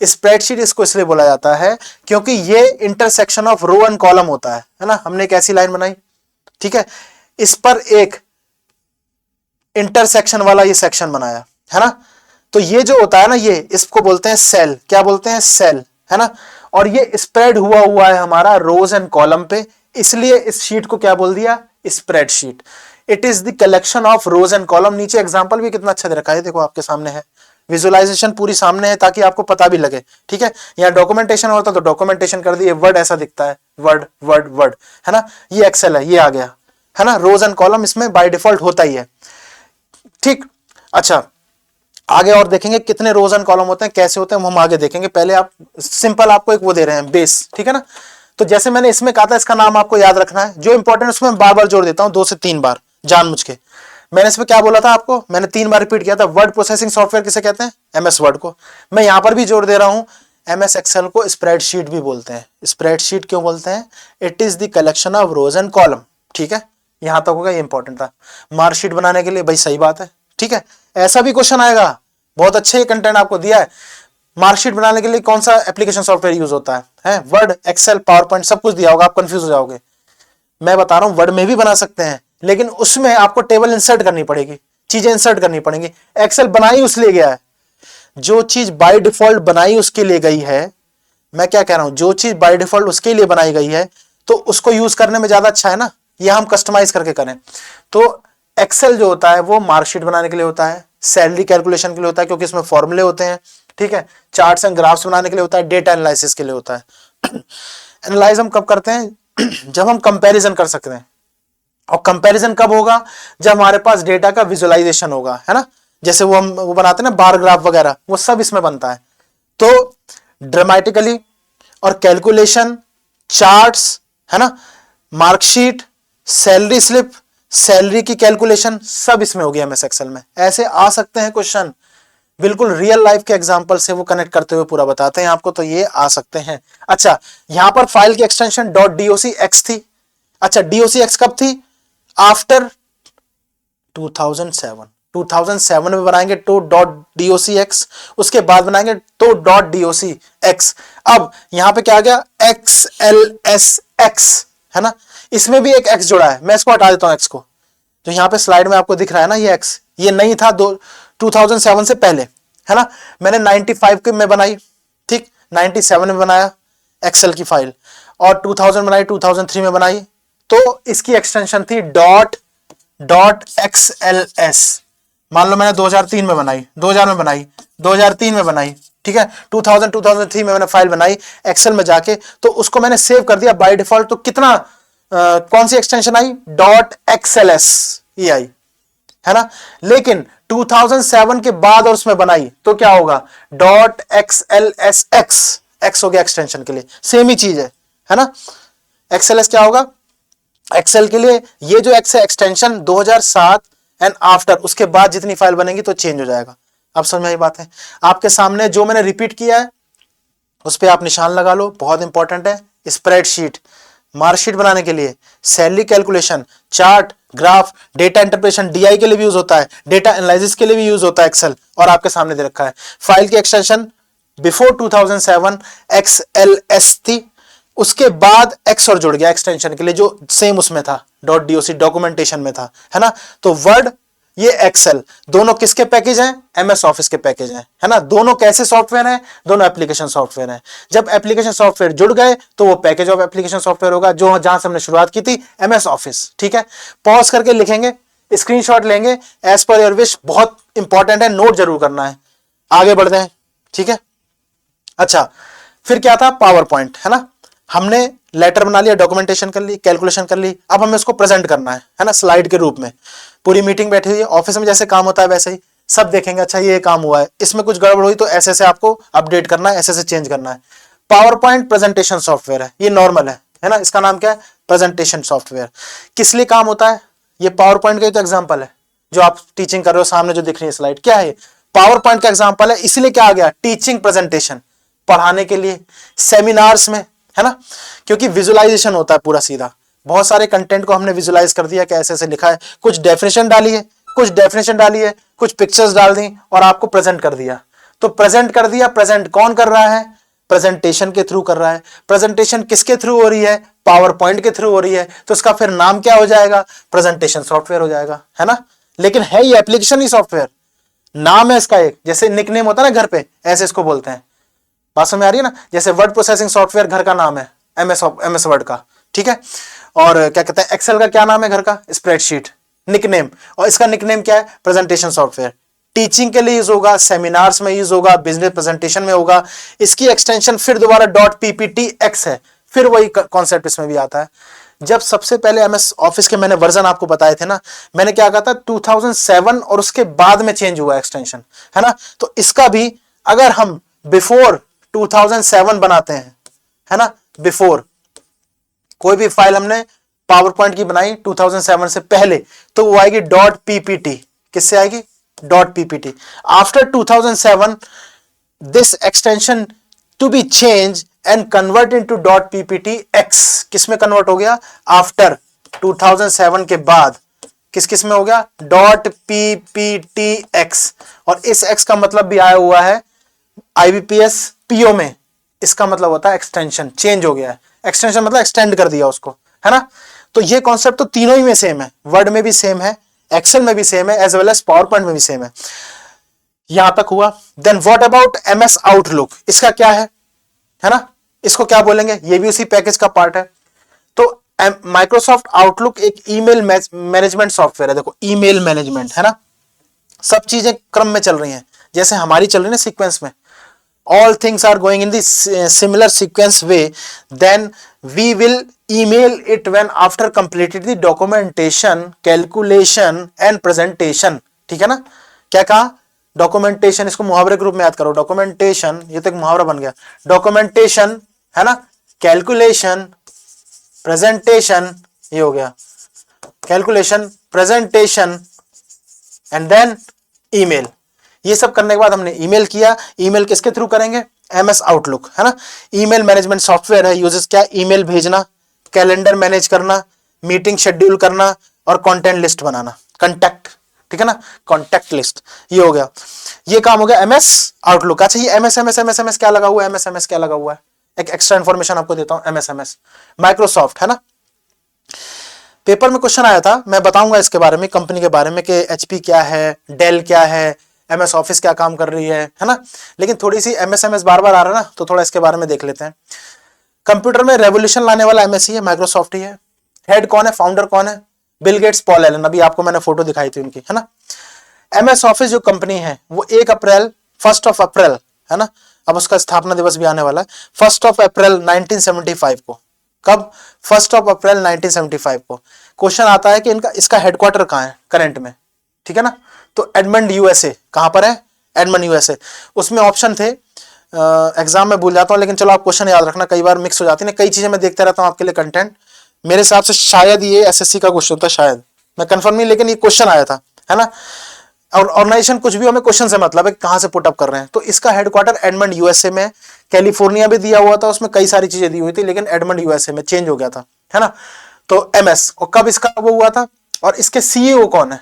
स्प्रेडशीट इसको इसलिए बोला जाता है क्योंकि ये intersection of row and column होता है ना। हमने एक ऐसी लाइन बनाई, ठीक है, इस पर एक इंटरसेक्शन वाला ये सेक्शन बनाया, है ना। तो ये जो होता है ना, ये इसको बोलते हैं सेल। क्या बोलते हैं, सेल, है ना। और ये स्प्रेड हुआ है हमारा रोज एंड कॉलम पे, इसलिए इस शीट को क्या बोल दिया, spreadsheet. It is the collection of rose and column. नीचे एग्जांपल भी कितना अच्छा दे रखा है, देखो आपके सामने है, विजुअलाइजेशन पूरी सामने है ताकि आपको पता भी लगे, ठीक है। यहाँ डॉक्यूमेंटेशन होता तो डॉक्यूमेंटेशन कर दिए, वर्ड ऐसा दिखता है, वर्ड वर्ड वर्ड, है ना। ये एक्सेल है, ये आ गया, है ना। रोज एंड कॉलम इसमें बाय डिफॉल्ट होता ही है, ठीक। अच्छा, आगे और देखेंगे कितने रोज एंड कॉलम होते हैं, कैसे होते हैं, हम आगे देखेंगे। पहले आप सिंपल आपको एक वो दे रहे हैं, बेस, ठीक है ना। तो जैसे मैंने इसमें कहा था, इसका नाम आपको याद रखना है, जो इंपॉर्टेंट उसमें बार बार जोड़ देता हूं, 2 से 3 बार जानबूझ के। मैंने इसमें क्या बोला था आपको, मैंने 3 बार रिपीट किया था, वर्ड प्रोसेसिंग सॉफ्टवेयर किसे कहते हैं, एमएस वर्ड को। मैं यहां पर भी जोड़ दे रहा हूं, एमएस एक्सेल को स्प्रेडशीट भी बोलते हैं। स्प्रेडशीट क्यों बोलते हैं, it is the collection of rose and column, ठीक है, यहां तक होगा, ये इंपॉर्टेंट था। मार्कशीट बनाने के लिए, भाई सही बात है, ठीक है, ऐसा भी क्वेश्चन आएगा। बहुत अच्छे कंटेंट आपको दिया है। मार्कशीट बनाने के लिए कौन सा एप्लीकेशन सॉफ्टवेयर यूज होता है? वर्ड, एक्सेल, पावर पॉइंट, सब कुछ दिया होगा, आप कंफ्यूज हो जाओगे। मैं बता रहा हूं वर्ड में भी बना सकते हैं, लेकिन उसमें आपको टेबल इंसर्ट करनी पड़ेगी, चीजें इंसर्ट करनी पड़ेंगी। एक्सेल बनाई उस लिए गया है, जो चीज बाय डिफॉल्ट बनाई उसके लिए गई है। मैं क्या कह रहा हूं, जो चीज बाय डिफॉल्ट उसके लिए बनाई गई है तो उसको यूज करने में ज्यादा अच्छा है ना, यह हम कस्टमाइज करके करें। तो एक्सेल जो होता है वो मार्कशीट बनाने के लिए होता है, सैलरी कैलकुलेशन के लिए होता है क्योंकि इसमें फॉर्मूले होते हैं, ठीक है, चार्ट्स एंड ग्राफ्स बनाने के लिए होता है, डेटा एनालिसिस के लिए होता है। एनालाइज हम कब करते हैं? जब हम कंपैरिजन कर सकते हैं। और कंपैरिजन कब होगा? जब हमारे पास डेटा का विजुअलाइजेशन होगा, है ना, जैसे वो हम वो बनाते हैं ना बार ग्राफ वगैरह, वो सब इसमें बनता है। तो ड्रामेटिकली और कैलकुलेशन, चार्ट्स, है ना, मार्कशीट, सैलरी स्लिप, सैलरी की कैलकुलेशन, सब इसमें होगी एमएस एक्सेल में। ऐसे आ सकते हैं क्वेश्चन, बिल्कुल रियल लाइफ के एग्जांपल से वो कनेक्ट करते हुए पूरा बताते हैं आपको, तो ये आ सकते हैं। अच्छा, यहां पर फाइल की एक्सटेंशन .docx थी। अच्छा, docx कब थी? आफ्टर 2007 में बनाएंगे तो .docx, उसके बाद बनाएंगे तो .docx। अब यहां पे क्या आ गया? XLSX, है ना, इसमें भी एक x जुड़ा है। मैं इसको हटा देता हूं, x को, जो यहां पे स्लाइड में आपको दिख रहा है ना, ये x, ये नहीं था 2007 से पहले, है ना। मैंने 95 के में बनाई, ठीक, 97 में बनाया एक्सेल की फाइल, और 2000 बनाई, 2003 में बनाई, तो इसकी एक्सटेंशन थी .xls। मान लो मैंने 2003 में बनाई, 2000 में बनाई, 2003 में बनाई, ठीक है, 2003 में मैंने फाइल बनाई एक्सेल में जाके, तो उसको मैंने सेव कर दिया बाय डिफॉल्ट। तो कितना कौन सी एक्सटेंशन आई? .xls ये आई, है ना। लेकिन 2007 के बाद और उसमें बनाई तो क्या होगा? .xlsx, x हो गया एक्सटेंशन के लिए, सेम ही चीज है ना। XLS क्या होगा? एक्सेल के लिए ये जो एक्स है एक्सटेंशन 2007 एंड आफ्टर, उसके बाद जितनी फाइल बनेगी तो चेंज हो जाएगा। अब समझ में आई बात है? आपके सामने जो मैंने रिपीट किया है उस पर आप निशान लगा लो, बहुत इंपॉर्टेंट है। स्प्रेडशीट, मार्कशीट बनाने के लिए, salary calculation, chart, graph, data interpretation, DI के लिए भी यूज होता है, डेटा एनालिसिस के लिए भी यूज होता है एक्सेल, और आपके सामने दे रखा है। फाइल की एक्सटेंशन बिफोर 2007 XLS थी, उसके बाद एक्स और जुड़ गया एक्सटेंशन के लिए, जो सेम उसमें था, .doc डॉक्यूमेंटेशन में था, है ना। तो वर्ड, ये एक्सेल, दोनों किसके पैकेज हैं? एमएस ऑफिस के पैकेज हैं, है ना। दोनों कैसे सॉफ्टवेयर हैं? दोनों एप्लीकेशन सॉफ्टवेयर हैं। जब एप्लीकेशन सॉफ्टवेयर जुड़ गए तो वो पैकेज ऑफ एप्लीकेशन सॉफ्टवेयर होगा, जो जहां से हमने शुरुआत की थी, एमएस ऑफिस, ठीक है। पॉज करके लिखेंगे, स्क्रीनशॉट लेंगे, एज पर योर विश, बहुत इंपॉर्टेंट है, नोट जरूर करना है। आगे बढ़ते हैं, ठीक है। अच्छा, फिर क्या था? पावर पॉइंट, है ना। हमने लेटर बना लिया, डॉक्यूमेंटेशन कर ली, कैलकुलेशन कर ली, अब हमें इसको प्रेजेंट करना है ना, स्लाइड के रूप में। पूरी मीटिंग बैठी हुई है, ऑफिस में जैसे काम होता है वैसे ही सब देखेंगे, अच्छा ये काम हुआ है, इसमें कुछ गड़बड़ हुई तो ऐसे से आपको अपडेट करना है, ऐसे से चेंज करना है। पावर पॉइंट प्रेजेंटेशन सॉफ्टवेयर है, ये नॉर्मल है ना, इसका नाम क्या है? Presentation software. किस लिए काम होता है? ये पावर पॉइंट का तो एग्जाम्पल है, जो आप टीचिंग कर रहे हो, सामने जो दिख रही है स्लाइड, क्या है? पावर पॉइंट का एग्जाम्पल है, इसलिए क्या आ गया? टीचिंग प्रेजेंटेशन, पढ़ाने के लिए, सेमिनार्स में, है ना, क्योंकि विजुअलाइजेशन होता है पूरा सीधा। बहुत सारे कंटेंट को हमने विजुअलाइज कर दिया कि ऐसे ऐसे लिखा है, कुछ डेफिनेशन डाली है, कुछ पिक्चर्स डाल दी और आपको प्रेजेंट कर दिया। तो प्रेजेंट कर दिया, प्रेजेंट कौन कर रहा है? प्रेजेंटेशन के थ्रू कर रहा है। प्रेजेंटेशन किसके थ्रू हो रही है? पावर पॉइंट के थ्रू हो रही है, तो इसका फिर नाम क्या हो जाएगा? प्रेजेंटेशन सॉफ्टवेयर हो जाएगा, है ना। लेकिन है ये एप्लीकेशन ही सॉफ्टवेयर, नाम है इसका एक, जैसे निकनेम होता है ना घर पे, ऐसे इसको बोलते हैं। बात समझ में आ रही है ना? जैसे वर्ड प्रोसेसिंग सॉफ्टवेयर घर का नाम है, एमएस वर्ड का, ठीक है। और क्या कहते हैं, एक्सेल का क्या नाम है घर का? Spreadsheet, nickname. और इसका निकनेम क्या है? Presentation software. टीचिंग के लिए यूज होगा, सेमिनार्स में यूज होगा, बिजनेस प्रेजेंटेशन में होगा। इसकी एक्सटेंशन फिर दोबारा .pptx है, फिर वही कॉन्सेप्ट इसमें भी आता है। जब सबसे पहले एमएस ऑफिस के मैंने वर्जन आपको बताए थे ना, मैंने क्या कहा था? 2007 और उसके बाद में चेंज हुआ एक्सटेंशन, है ना। तो इसका भी अगर हम बिफोर 2007 बनाते हैं, है ना, बिफोर कोई भी फाइल हमने पावर पॉइंट की बनाई 2007 से पहले, तो वो आएगी .ppt। किससे आएगी? .ppt। After 2007 this extension to be change and convert into .pptx। किसमें कन्वर्ट हो गया? आफ्टर 2007 के बाद किस किस में हो गया, .pptx, और इस x का मतलब भी आया हुआ है IBPS PO में। इसका मतलब होता है एक्सटेंशन, चेंज हो गया है, एक्सटेंशन मतलब एक्सटेंड कर दिया उसको, है ना। तो ये कॉन्सेप्ट तो तीनों ही में सेम है, वर्ड में भी सेम है, एक्सेल में भी सेम है, as well as PowerPoint में भी सेम है। यहां तक हुआ। Then what about MS Outlook, इसका क्या है ना, इसको क्या बोलेंगे, ये भी उसी पैकेज का पार्ट है। तो माइक्रोसॉफ्ट आउटलुक एक ईमेल मैनेजमेंट सॉफ्टवेयर है। देखो ईमेल मैनेजमेंट, है ना, सब चीजें क्रम में चल रही हैं, जैसे हमारी चल रही है ना सीक्वेंस में, all things are going in the similar sequence way, then we will email it when after completed the documentation, calculation and presentation। ठीक है ना, क्या कहा, डॉक्यूमेंटेशन, इसको मुहावरे के रूप में याद करो, डॉक्यूमेंटेशन, ये तो एक मुहावरा बन गया, डॉक्यूमेंटेशन, है ना, कैलकुलेशन, प्रेजेंटेशन, ये हो गया calculation, presentation and then email. ये सब करने के बाद हमने ईमेल किया। ईमेल किसके थ्रू करेंगे, MS आउटलुक, है ना। ईमेल मैनेजमेंट सॉफ्टवेयर है, यूजेस क्या, ईमेल भेजना, कैलेंडर मैनेज करना, मीटिंग शेड्यूल करना और कंटेंट लिस्ट बनाना, कंटेक्ट, ठीक है ना, कॉन्टैक्ट लिस्ट, ये हो गया, ये काम हो गया MS आउटलुक। अच्छा ये MS क्या लगा हुआ है, MS क्या लगा हुआ है, एक एक्स्ट्रा इंफॉर्मेशन आपको देता हूं, MS माइक्रोसॉफ्ट, है ना। पेपर में क्वेश्चन आया था, मैं बताऊंगा इसके बारे में, कंपनी के बारे में, कि HP क्या है, डेल क्या है, MS ऑफिस क्या काम कर रही है ना। लेकिन थोड़ी सी MS बार बार आ रहा है ना, तो थोड़ा इसके बारे में देख लेते हैं। कंप्यूटर में रेवोल्यूशन लाने वाला MS ही है, माइक्रोसॉफ्ट ही है। हेड कौन है, फाउंडर कौन है, बिल गेट्स, पॉल एलन, अभी आपको मैंने फोटो दिखाई थी उनकी, है ना। MS ऑफिस जो कंपनी है वो 1 अप्रैल, है ना, अब उसका स्थापना दिवस भी आने वाला है, 1 अप्रैल 1975 को। कब, 1 अप्रैल 1975 को। क्वेश्चन आता है कि इसका हेडक्वार्टर कहाँ है करंट में, ठीक है ना, तो एडमंड USA, कहां पर है, एडमंड USA। उसमें ऑप्शन थे, एग्जाम में भूल जाता हूं, लेकिन चलो आप क्वेश्चन याद रखना, कई बार मिक्स हो जाती है ना, कई चीजें मैं देखते रहता हूं आपके लिए कंटेंट। मेरे हिसाब से शायद ये SSC का क्वेश्चन था, शायद, मैं कंफर्म नहीं, लेकिन ये क्वेश्चन आया था, है ना। और ऑर्गेनाइजेशन कुछ भी, हमें क्वेश्चन से मतलब है कहां से पुट अप कर रहे हैं। तो इसका हेडक्वार्टर एडमंड USA में, कैलिफोर्निया भी दिया हुआ था, उसमें कई सारी चीजें दी हुई थी, लेकिन एडमंड USA में चेंज हो गया था, है ना। तो MS, और कब इसका वो हुआ था, और इसके CEO कौन है,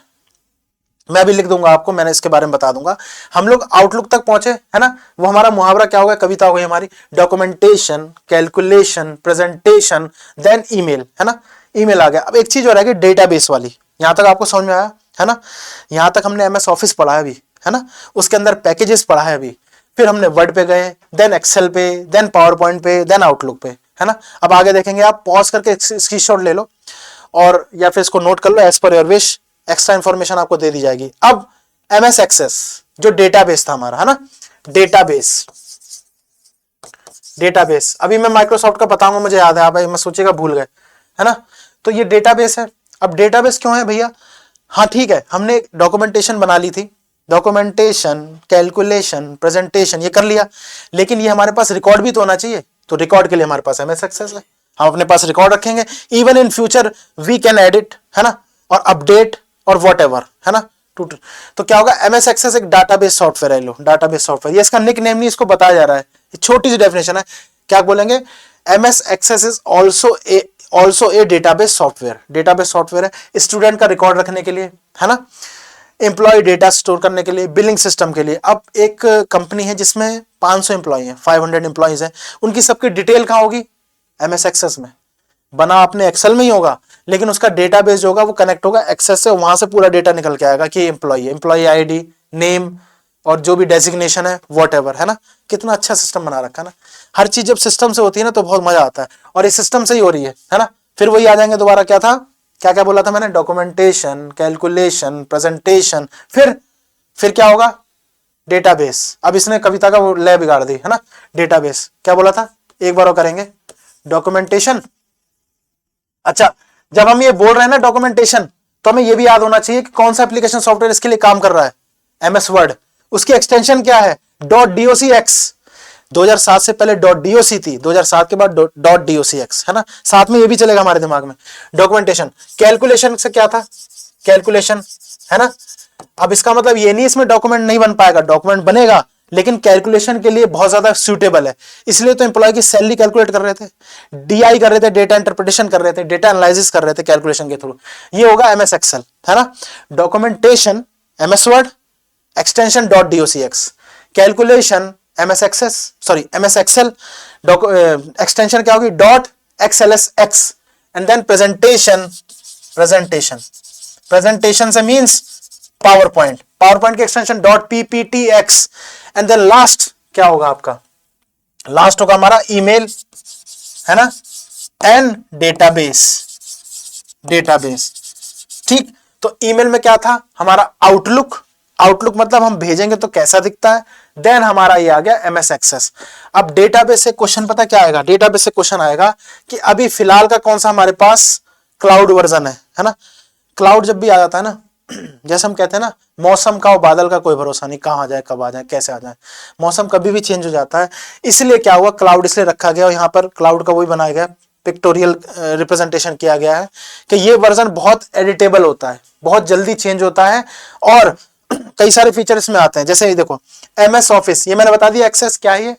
मैं भी लिख दूंगा आपको, मैंने इसके बारे में बता दूंगा। हम लोग आउटलुक तक पहुंचे, है ना, वो हमारा मुहावरा क्या होगा, कविता हो गई हमारी, documentation, calculation, presentation, then email, है ना, ईमेल आ गया। अब एक चीज और है, डेटाबेस वाली, यहां तक आपको समझ में आया, है ना। यहां तक हमने MS ऑफिस पढ़ा है अभी, है ना, उसके अंदर पैकेजेस पढ़ा है अभी, फिर हमने वर्ड पे गए, देन एक्सेल पे, देन पावर पॉइंट पे, देन आउटलुक पे, है ना। अब आगे देखेंगे, आप पॉज करके स्क्रीनशॉट ले लो और या फिर इसको नोट कर लो, as per your wish, extra information आपको दे दी जाएगी। अब MS एक्सेस जो डेटाबेस था हमारा, है ना, डेटाबेस अभी मैं माइक्रोसॉफ्ट का बताऊंगा, मुझे याद है, आप मैं सोचेगा भूल गए, है ना। तो ये डेटाबेस है। अब डेटाबेस क्यों है भैया, हाँ ठीक है, हमने डॉक्यूमेंटेशन बना ली थी, डॉक्यूमेंटेशन, कैलकुलेशन, प्रेजेंटेशन, ये कर लिया, लेकिन ये हमारे पास रिकॉर्ड भी तो होना चाहिए। तो रिकॉर्ड के लिए हमारे पास MS एक्सेस है, हम अपने पास रिकॉर्ड रखेंगे, even in future we can edit, है ना, और अपडेट और व्हाटएवर, है ना। तो क्या होगा, MS एक्सेस एक डाटाबेस सॉफ्टवेयर है, लो डाटाबेस सॉफ्टवेयर, ये इसका निक नेम नहीं, इसको बताया जा रहा है, छोटी सी डेफिनेशन है, क्या बोलेंगे, MS Access is also a database software. Database software है स्टूडेंट का रिकॉर्ड रखने के लिए, है ना, एम्प्लॉय डेटा स्टोर करने के लिए, बिलिंग सिस्टम के लिए। अब एक कंपनी है जिसमें 500 एम्प्लॉय हैं, 500 एम्प्लॉयज हैं, उनकी सबकी डिटेल कहाँ होगी, MS एक्सेस में। बना अपने एक्सेल में ही होगा, लेकिन उसका डेटाबेस जो होगा वो कनेक्ट होगा एक्सेस से, वहां से पूरा डेटा निकल के आएगा कि एम्प्लॉय ID, नेम और जो भी डेजिग्नेशन है, व्हाटएवर, है ना। कितना अच्छा सिस्टम बना रखा है ना। हर चीज जब सिस्टम से होती है ना तो बहुत मजा आता है, और इस सिस्टम से ही हो रही है ना। फिर वही आ जाएंगे दोबारा, क्या था, क्या क्या बोला था मैंने, डॉक्यूमेंटेशन, कैलकुलेशन, प्रेजेंटेशन, फिर क्या होगा, डेटाबेस। अब इसने कविता का वो लय बिगाड़ दी, है ना। डेटाबेस क्या बोला था, एक बार और करेंगे, डॉक्यूमेंटेशन। अच्छा, जब हम ये बोल रहे हैं ना डॉक्यूमेंटेशन, तो हमें ये भी याद होना चाहिए कि कौन सा एप्लीकेशन सॉफ्टवेयर इसके लिए काम कर रहा है, MS वर्ड। उसकी एक्सटेंशन क्या है, .docx। 2007 से पहले .doc थी, 2007 के बाद .docx, है ना। साथ में ये भी चलेगा हमारे दिमाग में, डॉक्यूमेंटेशन। कैलकुलेशन से क्या था, कैलकुलेशन, है ना। अब इसका मतलब ये नहीं इसमें डॉक्यूमेंट नहीं बन पाएगा, डॉक्यूमेंट बनेगा, लेकिन कैलकुलेशन के लिए बहुत ज्यादा सूटेबल है। इसलिए तो एम्प्लॉय की सैलरी कैलकुलेट कर रहे थे, डीआई कर रहे थे, डेटा इंटरप्रिटेशन कर रहे थे, डेटा एनालिसिस कर रहे थे कैलकुलेशन के थ्रू। ये होगा एमएस एक्सेल, है ना। Documentation MS Word, extension .docx, calculation MS Access, sorry MS Excel, extension क्या होगी .xlsx, and then presentation, presentation से means PowerPoint, PowerPoint की extension .pptx, and then last क्या होगा आपका, लास्ट होगा हमारा ईमेल, है ना, एंड डेटाबेस, डेटाबेस। ठीक, तो ईमेल में क्या था हमारा आउटलुक, आउटलुक मतलब हम भेजेंगे तो कैसा दिखता है, देन हमारा ये आ गया एमएस एक्सेस। अब डेटाबेस से क्वेश्चन पता क्या आएगा, डेटाबेस से क्वेश्चन आएगा कि अभी फिलहाल का कौन सा हमारे पास क्लाउड वर्जन है ना। क्लाउड जब भी आ जाता है ना, जैसे हम कहते हैं ना मौसम का और बादल का कोई भरोसा नहीं, कहाँ आ जाए कब आ जाए कैसे आ जाए, मौसम कभी भी चेंज हो जाता है। इसलिए क्या हुआ, क्लाउड इसलिए रखा गया और यहाँ पर क्लाउड का वही बनाया गया, पिक्टोरियल रिप्रेजेंटेशन किया गया है कि ये वर्जन बहुत एडिटेबल होता है, बहुत जल्दी चेंज होता है और कई सारे फीचर इसमें आते हैं। जैसे ये देखो एमएस ऑफिस, ये मैंने बता दिया एक्सेस क्या है, ये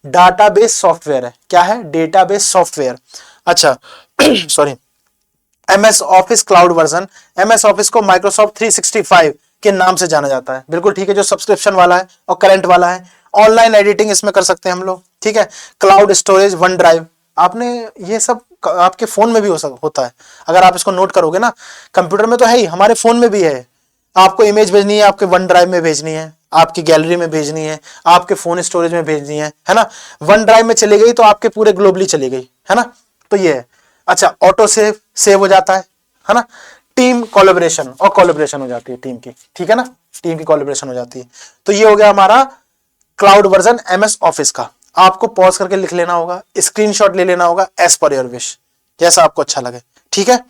डाटाबेस सॉफ्टवेयर है। क्या है, डेटाबेस सॉफ्टवेयर। अच्छा sorry, MS office cloud version, MS office को माइक्रोसॉफ्ट 365 के नाम से जाना जाता है, बिल्कुल ठीक है, जो सब्सक्रिप्शन वाला है और करंट वाला है। ऑनलाइन एडिटिंग इसमें कर सकते हैं हम लोग, ठीक है। क्लाउड स्टोरेज, वन ड्राइव, आपने ये सब आपके फोन में भी होता है, अगर आप इसको नोट करोगे ना, कंप्यूटर में तो है ही, हमारे फोन में भी है। आपको इमेज भेजनी है, आपके वन ड्राइव में भेजनी है, आपकी गैलरी में भेजनी है, आपके फोन स्टोरेज में भेजनी है ना। वन ड्राइव में चली गई तो आपके पूरे ग्लोबली चली गई, है ना, तो ये है। अच्छा, ऑटो सेव हो जाता है ना। टीम कोलैबोरेशन, और कोलैबोरेशन हो जाती है टीम की, ठीक है ना, टीम की कोलैबोरेशन हो जाती है। तो ये हो गया हमारा क्लाउड वर्जन एमएस ऑफिस का। आपको पॉज करके लिख लेना होगा, स्क्रीनशॉट ले लेना होगा, एज पर योर विश, जैसा आपको अच्छा लगे, ठीक है।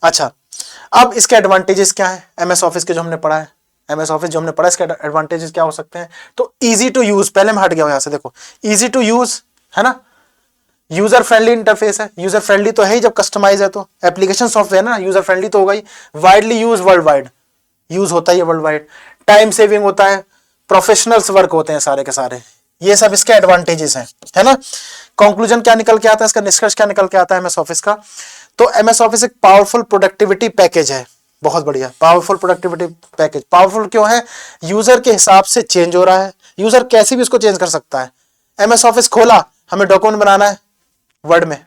अच्छा, अब इसके एडवांटेजेस क्या है एमएस ऑफिस के, जो हमने पढ़ा है, एमएस ऑफिस जो हमने पढ़ा, इसके एडवांटेजेस क्या हो सकते हैं। तो इजी टू यूज, पहले मैं हट गया हूं यहां से, देखो इजी टू यूज, है ना, यूजर फ्रेंडली इंटरफेस है। यूजर फ्रेंडली तो है ही, जब कस्टमाइज है तो एप्लीकेशन सॉफ्टवेयर ना, यूजर फ्रेंडली तो होगा ही। Widely use, world wide use होता है वर्ल्ड वाइड। टाइम सेविंग होता है, प्रोफेशनल्स वर्क होते हैं सारे के सारे, ये सब इसके एडवांटेजेस हैं, है ना। कंक्लूजन क्या निकल के आता है, इसका निष्कर्ष क्या निकल के आता है एमएस ऑफिस का। तो एमएस ऑफिस एक पावरफुल प्रोडक्टिविटी पैकेज है, बहुत बढ़िया पावरफुल प्रोडक्टिविटी पैकेज। पावरफुल क्यों है, यूजर के हिसाब से चेंज हो रहा है, यूजर कैसे भी इसको चेंज कर सकता है। एमएस ऑफिस खोला, हमें डॉक्यूमेंट बनाना है वर्ड में,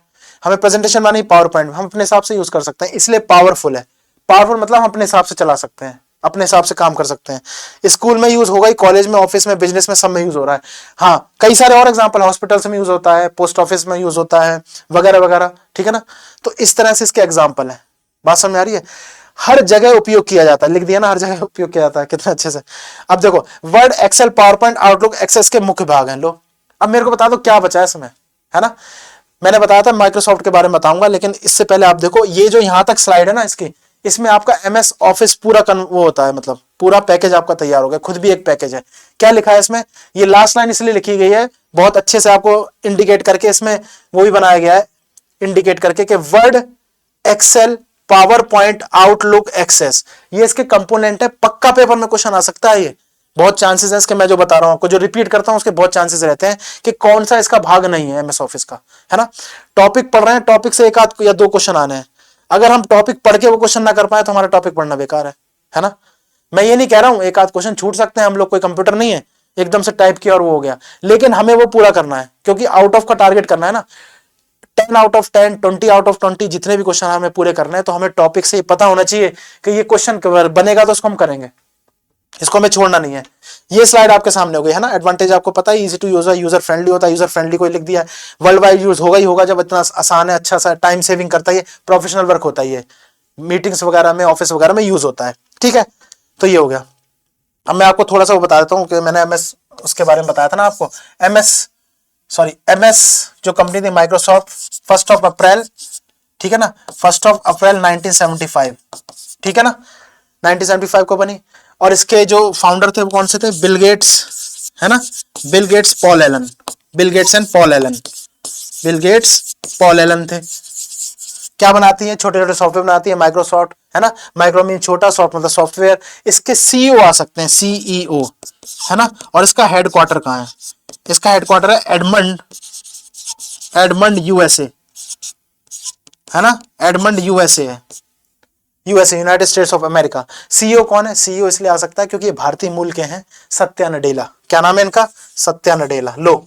हमें प्रेजेंटेशन बनानी पावर पॉइंट में, हम अपने हिसाब से यूज कर सकते हैं, इसलिए पावरफुल है। पावरफुल मतलब हम अपने हिसाब से चला सकते हैं, अपने हिसाब से काम कर सकते हैं। स्कूल में यूज होगा ही, कॉलेज में, ऑफिस में, बिजनेस में, सब में यूज हो रहा है। हाँ, कई सारे और एग्जांपल, हॉस्पिटल्स में यूज होता है, पोस्ट ऑफिस में यूज होता है, वगैरह वगैरह, ठीक है ना। तो इस तरह से इसके एग्जाम्पल है, बात समझ आ रही है। हर जगह उपयोग किया जाता है, लिख दिया ना, हर जगह उपयोग किया जाता है, कितना अच्छे से। अब देखो, Word, Excel, PowerPoint, Outlook, Access के मुख्य भाग हैं। लो अब मेरे को बता दो क्या बचा है इसमें, है ना। मैंने बताया था माइक्रोसॉफ्ट के बारे में बताऊंगा, लेकिन इससे पहले आप देखो ये जो यहां तक स्लाइड है ना इसकी, इसमें आपका एमएस ऑफिस पूरा वो होता है, मतलब पूरा पैकेज आपका तैयार हो गया, खुद भी एक पैकेज है। क्या लिखा है इसमें, ये लास्ट लाइन इसलिए लिखी गई है, बहुत अच्छे से आपको इंडिकेट करके इसमें वो भी बनाया गया है, इंडिकेट करके कि Word, Excel, PowerPoint, Outlook, Access, ये इसके कंपोनेंट है। पक्का पेपर में क्वेश्चन आ सकता है, ये बहुत चांसेस है इसके, मैं जो बता रहा हूं आपको, जो रिपीट करता हूं उसके बहुत चांसेस रहते हैं कि कौन सा इसका भाग नहीं है एमएस ऑफिस का, है ना। टॉपिक पढ़ रहे हैं, टॉपिक से एक आध या दो क्वेश्चन आने हैं, अगर हम टॉपिक पढ़ के वो क्वेश्चन ना कर पाए तो हमारा टॉपिक पढ़ना बेकार है ना। मैं ये नहीं कह रहा हूं एक आध क्वेश्चन छूट सकते हैं, हम लोग कोई कंप्यूटर नहीं है एकदम से टाइप किया और वो हो गया, लेकिन हमें वो पूरा करना है, क्योंकि आउट ऑफ का टारगेट करना है ना, 10 आउट ऑफ 10, 20 आउट ऑफ 20, जितने भी क्वेश्चन हमें पूरे करने हैं, तो हमें टॉपिक से पता होना चाहिए कि ये क्वेश्चन बनेगा तो उसको हम करेंगे, इसको हमें छोड़ना नहीं है। ये स्लाइड आपके सामने हो गई है ना। एडवांटेज आपको पता है, इजी टू यूज है, यूजर फ्रेंडली होता है, यूजर फ्रेंडली को लिख दिया है, वर्ल्ड वाइड यूज होगा ही होगा, जब इतना आसान है, अच्छा सा टाइम सेविंग करता है, प्रोफेशनल वर्क होता है, मीटिंग्स वगैरह में, ऑफिस वगैरह में यूज होता है, ठीक है। तो ये हो गया। अब मैं आपको थोड़ा सा वो बता देता हूँ कि मैंने एमएस उसके बारे में बताया था ना आपको, एमएस जो कंपनी थी माइक्रोसॉफ्ट, 1 अप्रैल, ठीक है ना, 1 अप्रैल 1975, ठीक है ना, 1975 को बनी। और इसके जो फाउंडर थे वो कौन से थे, बिल गेट्स, है ना, Bill Gates, Paul Allen, Bill Gates and Paul Allen, Bill Gates, Paul Allen थे। क्या बनाती है, छोटे छोटे सॉफ्टवेयर बनाती है माइक्रोसॉफ्ट, है ना। माइक्रो मीन छोटा, सॉफ्ट मतलब सॉफ्टवेयर। इसके सीईओ आ सकते हैं, सीईओ, है ना। और इसका हेडक्वार्टर कहाँ है, इसका हेडक्वार्टर है एडमंड यूएसए, है ना। एडमंड यूएसए है, USA, United states of America. CEO कौन है, सीईओ इसलिए आ सकता है क्योंकि ये भारतीय मूल के हैं, सत्या नडेला। क्या नाम है इनका, सत्या नडेला। लो,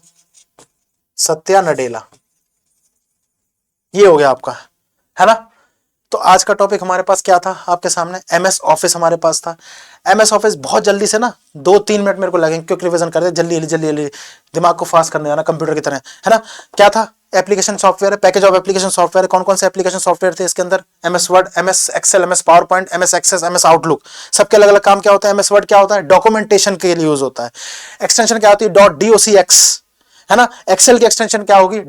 सत्या नडेला, ये हो गया आपका, है ना। तो आज का टॉपिक हमारे पास क्या था आपके सामने, एमएस ऑफिस हमारे पास था। एमएस ऑफिस बहुत जल्दी से ना 2-3 मिनट मेरे को लगेंगे क्योंकि रिवीजन कर दे जल्दी जल्दी जल्दी, दिमाग को फास्ट करने जाना कंप्यूटर की तरह, है ना। क्या था, एप्लीकेशन सॉफ्टवेयर है, पैकेज ऑफ एप्लीकेशन सॉफ्टवेयर है। कौन कौन से एप्लीकेशन सॉफ्टवेयर थे इसके अंदर, MS Word, MS Excel, MS PowerPoint, MS Access, MS Outlook. सबके अलग अलग काम क्या होता है। एमएस वर्ड क्या होता है, डॉक्यूमेंटेशन के लिए यूज होता है। एक्सटेंशन क्या होती है, .docx, है ना। एक्सेल की एक्सटेंशन क्या होगी,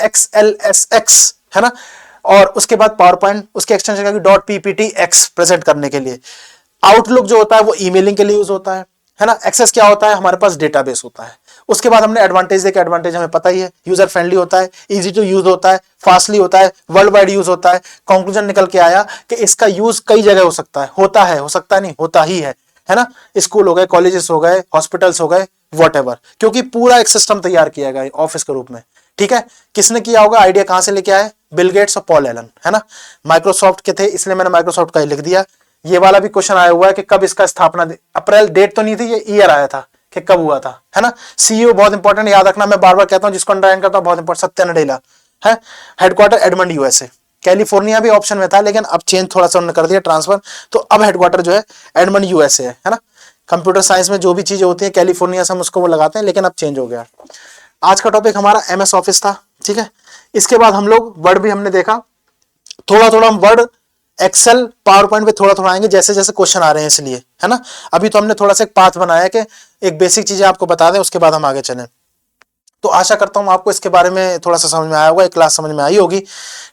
.xlsx, है ना। और उसके बाद पावर पॉइंट, उसके एक्सटेंशन क्या होगी, .pptx, प्रेजेंट करने के लिए। आउटलुक जो होता है वो ईमेलिंग के लिए यूज होता है ना। एक्सेस क्या होता है, हमारे पास डेटाबेस होता है। उसके बाद हमने एडवांटेज देखे, एडवांटेज हमें पता ही है, यूजर फ्रेंडली होता है, इजी टू यूज होता है, फास्टली होता है, वर्ल्ड वाइड यूज होता है। कंक्लूजन निकल के आया कि इसका यूज कई जगह हो सकता है, हो सकता नहीं, होता ही है ना। स्कूल हो गए, कॉलेजेस हो गए, हॉस्पिटल्स हो गए, वॉटएवर, क्योंकि पूरा एक सिस्टम तैयार किया गया ऑफिस के रूप में। ठीक है, किसने किया होगा, आइडिया कहां से लेके आए, बिल गेट्स और पॉल एलन, है ना। माइक्रोसॉफ्ट के थे, इसलिए मैंने माइक्रोसॉफ्ट का ही लिख दिया। ये वाला भी क्वेश्चन आया हुआ है कि कब इसका स्थापना, अप्रैल डेट तो नहीं थी, ये ईयर आया था कि कब हुआ था, है ना। सीईओ बहुत इंपॉर्टेंट, याद रखना, मैं बार बार कहता हूं, जिसको अंडरलाइन करता हूं बहुत इंपॉर्टेंट, सत्या नडेला है। हेडक्वार्टर एडमंड यूएसए, कैलिफोर्निया भी ऑप्शन में था लेकिन अब चेंज थोड़ा सा उन्होंने कर दिया ट्रांसफर, तो अब हेडक्वार्टर जो है एडमंड यूएसए है ना। कंप्यूटर साइंस में जो भी चीजें होती है कैलिफोर्निया से हम उसको वो लगाते हैं, लेकिन अब चेंज हो गया। आज का टॉपिक हमारा एमएस ऑफिस था, ठीक है। इसके बाद हम लोग वर्ड भी हमने देखा, थोड़ा थोड़ा हम वर्ड, एक्सेल, पावर पॉइंट पे थोड़ा थोड़ा आएंगे जैसे जैसे क्वेश्चन आ रहे हैं, इसलिए, है ना। अभी तो हमने थोड़ा सा एक पाथ बनाया कि एक बेसिक चीजें आपको बता दें, उसके बाद हम आगे चलें। तो आशा करता हूं आपको इसके बारे में थोड़ा सा समझ में आया होगा, एक क्लास समझ में आई होगी,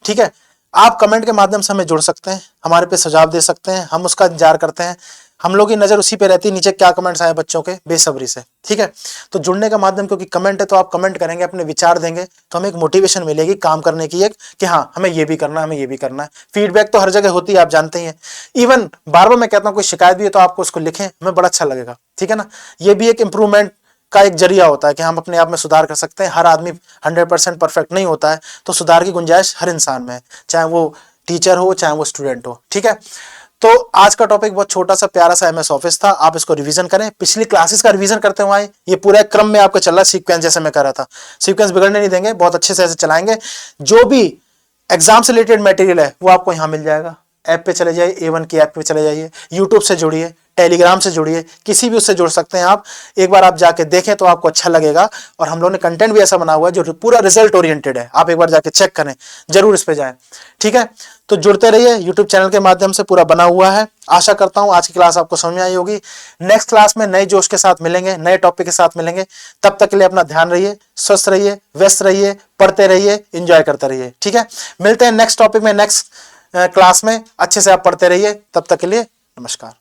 ठीक है। आप कमेंट के माध्यम से हमें जुड़ सकते हैं, हमारे पे सुझाव दे सकते हैं, हम उसका इंतजार करते हैं। हम लोग की नजर उसी पे रहती है, नीचे क्या कमेंट्स आए बच्चों के, बेसब्री से, ठीक है। तो जुड़ने का माध्यम, क्योंकि कमेंट है तो आप कमेंट करेंगे, अपने विचार देंगे, तो हमें एक मोटिवेशन मिलेगी काम करने की, एक कि हाँ हमें ये भी करना है, हमें ये भी करना है। फीडबैक तो हर जगह होती है, आप जानते ही हैं। इवन बार बार मैं कहता हूँ कोई शिकायत भी है तो आपको उसको लिखें, हमें बड़ा अच्छा लगेगा, ठीक है ना। ये भी एक इंप्रूवमेंट का एक जरिया होता है कि हम अपने आप में सुधार कर सकते हैं। हर आदमी 100% परफेक्ट नहीं होता है, तो सुधार की गुंजाइश हर इंसान में है, चाहे वो टीचर हो चाहे वो स्टूडेंट हो, ठीक है। तो आज का टॉपिक बहुत छोटा सा प्यारा सा एमएस ऑफिस था, आप इसको रिवीजन करें, पिछली क्लासेस का रिवीजन करते हुए आए। ये पूरा क्रम में आपका चल रहा है, सीक्वेंस जैसे मैं कर रहा था, सीक्वेंस बिगड़ने नहीं देंगे, बहुत अच्छे से ऐसे चलाएंगे। जो भी एग्जाम से रिलेटेड मटेरियल है वो आपको यहाँ मिल जाएगा। ऐप पे चले जाइए, A1 की ऐप पे चले जाइए, यूट्यूब से जुड़िए, टेलीग्राम से जुड़िए, किसी भी उससे जुड़ सकते हैं आप। एक बार आप जाके देखें तो आपको अच्छा लगेगा। और हम लोगों ने कंटेंट भी ऐसा बना हुआ है जो पूरा रिजल्ट ओरिएंटेड है, आप एक बार जाके चेक करें, जरूर इस पे जाएं, ठीक है। तो जुड़ते रहिए, यूट्यूब चैनल के माध्यम से पूरा बना हुआ है। आशा करता हूं आज की क्लास आपको समझ में आई होगी। नेक्स्ट क्लास में नए जोश के साथ मिलेंगे, नए टॉपिक के साथ मिलेंगे। तब तक के लिए अपना ध्यान रहिए, स्वस्थ रहिए, व्यस्त रहिए, पढ़ते रहिए, एंजॉय करते रहिए, ठीक है। मिलते हैं नेक्स्ट टॉपिक में, नेक्स्ट क्लास में। अच्छे से आप पढ़ते रहिए, तब तक के लिए नमस्कार।